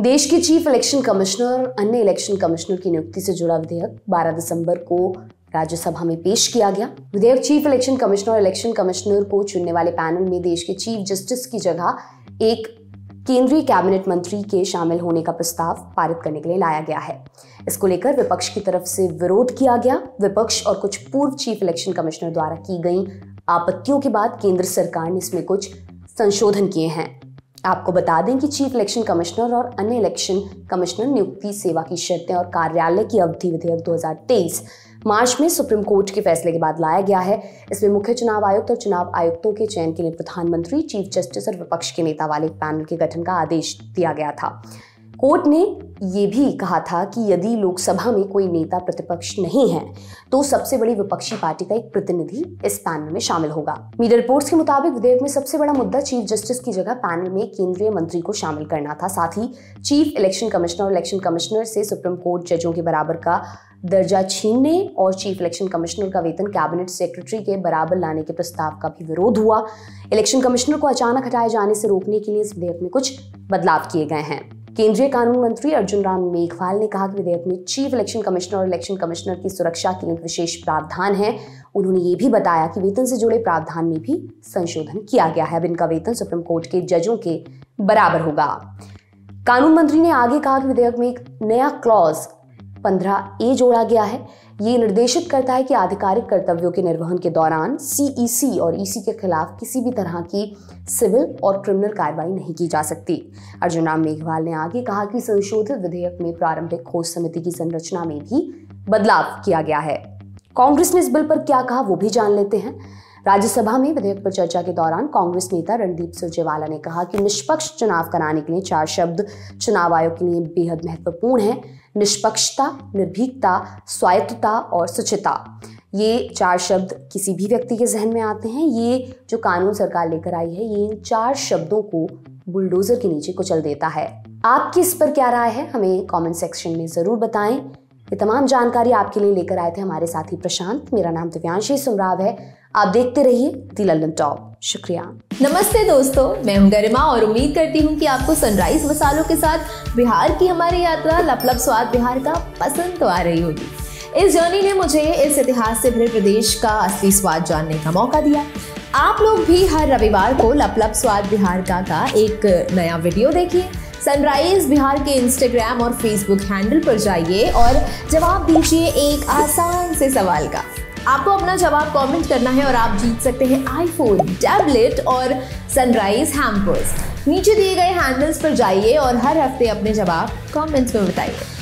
देश के chief election commissioner और अन्य इलेक्शन कमिश्नर की नियुक्ति से जुड़ा विधेयक 12 दिसंबर को राज्यसभा में पेश किया गया। विधेयक चीफ इलेक्शन कमिश्नर और इलेक्शन कमिश्नर को चुनने वाले पैनल में देश के चीफ जस्टिस की जगह एक केंद्रीय कैबिनेट मंत्री के शामिल होने का प्रस्ताव पारित करने के लिए लाया गया है। इसको लेकर विपक्ष की तरफ से विरोध किया गया। विपक्ष और कुछ पूर्व चीफ इलेक्शन कमिश्नर द्वारा की गई आपत्तियों के बाद केंद्र सरकार ने इसमें कुछ संशोधन किए हैं। आपको बता दें कि चीफ इलेक्शन कमिश्नर और अन्य इलेक्शन कमिश्नर नियुक्ति, सेवा की शर्तें और कार्यालय की अवधि विधेयक 2023 मार्च में सुप्रीम कोर्ट के फैसले के बाद लाया गया है। इसमें मुख्य चुनाव आयुक्त और चुनाव आयुक्तों के चयन के लिए प्रधानमंत्री, चीफ जस्टिस और विपक्ष के नेता वाले एक पैनल के गठन का आदेश दिया गया था। कोर्ट ने यह भी कहा था कि यदि लोकसभा में कोई नेता प्रतिपक्ष नहीं है तो सबसे बड़ी विपक्षी पार्टी का एक प्रतिनिधि इस पैनल में शामिल होगा। मीडिया रिपोर्ट्स के मुताबिक विधेयक में सबसे बड़ा मुद्दा चीफ जस्टिस की जगह पैनल में केंद्रीय मंत्री को शामिल करना था। साथ ही चीफ इलेक्शन कमिश्नर और इलेक्शन कमिश्नर से सुप्रीम कोर्ट जजों के बराबर का दर्जा छीनने और चीफ इलेक्शन कमिश्नर का वेतन कैबिनेट सेक्रेटरी के बराबर लाने के प्रस्ताव का भी विरोध हुआ। इलेक्शन कमिश्नर को अचानक हटाए जाने से रोकने के लिए इस विधेयक में कुछ बदलाव किए गए हैं। केंद्रीय कानून मंत्री अर्जुन राम मेघवाल ने कहा कि विधेयक में चीफ इलेक्शन कमिश्नर और इलेक्शन कमिश्नर की सुरक्षा के लिए विशेष प्रावधान है। उन्होंने ये भी बताया कि वेतन से जुड़े प्रावधान में भी संशोधन किया गया है। अब इनका वेतन सुप्रीम कोर्ट के जजों के बराबर होगा। कानून मंत्री ने आगे कहा कि विधेयक में एक नया क्लॉज 15A जोड़ा गया है। ये निर्देशित करता है कि आधिकारिक कर्तव्यों के निर्वहन के दौरान CEC और EC के खिलाफ किसी भी तरह की सिविल और क्रिमिनल कार्रवाई नहीं की जा सकती। अर्जुन राम मेघवाल ने आगे कहा कि संशोधित विधेयक में प्रारंभिक खोज समिति की संरचना में भी बदलाव किया गया है। कांग्रेस ने इस बिल पर क्या कहा वो भी जान लेते हैं। राज्यसभा में विधेयक पर चर्चा के दौरान कांग्रेस नेता रणदीप सुरजेवाला ने कहा कि निष्पक्ष चुनाव कराने के लिए 4 शब्द चुनाव आयोग के लिए बेहद महत्वपूर्ण है: निष्पक्षता, निर्भीकता, स्वायत्तता और शुचिता। ये 4 शब्द किसी भी व्यक्ति के जहन में आते हैं। ये जो कानून सरकार लेकर आई है, ये इन 4 शब्दों को बुलडोजर के नीचे कुचल देता है। आपकी इस पर क्या राय है, हमें कमेंट सेक्शन में जरूर बताएं। ये तमाम जानकारी आपके लिए लेकर आए थे हमारे साथी प्रशांत। मेरा नाम दिव्यांशी सुमराव है। आप देखते रहिए दी लंदन टॉप। शुक्रिया। नमस्ते दोस्तों, मैं हूं गरिमा और उम्मीद करती हूं कि आपको सनराइज मसालों के साथ बिहार की हमारी यात्रा लपलप स्वाद बिहार का पसंद तो आ रही होगी। इस जर्नी ने मुझे इस इतिहास से भरे प्रदेश का असली स्वाद जानने का मौका दिया। आप लोग भी हर रविवार को लपलप स्वाद बिहार का एक नया वीडियो देखिए। सनराइज बिहार के इंस्टाग्राम और फेसबुक हैंडल पर जाइए और जवाब दीजिए एक आसान से सवाल का। आपको अपना जवाब कमेंट करना है और आप जीत सकते हैं आईफोन, टैबलेट और सनराइज हैम्पर्स। नीचे दिए गए हैंडल्स पर जाइए और हर हफ्ते अपने जवाब कमेंट्स में बताइए।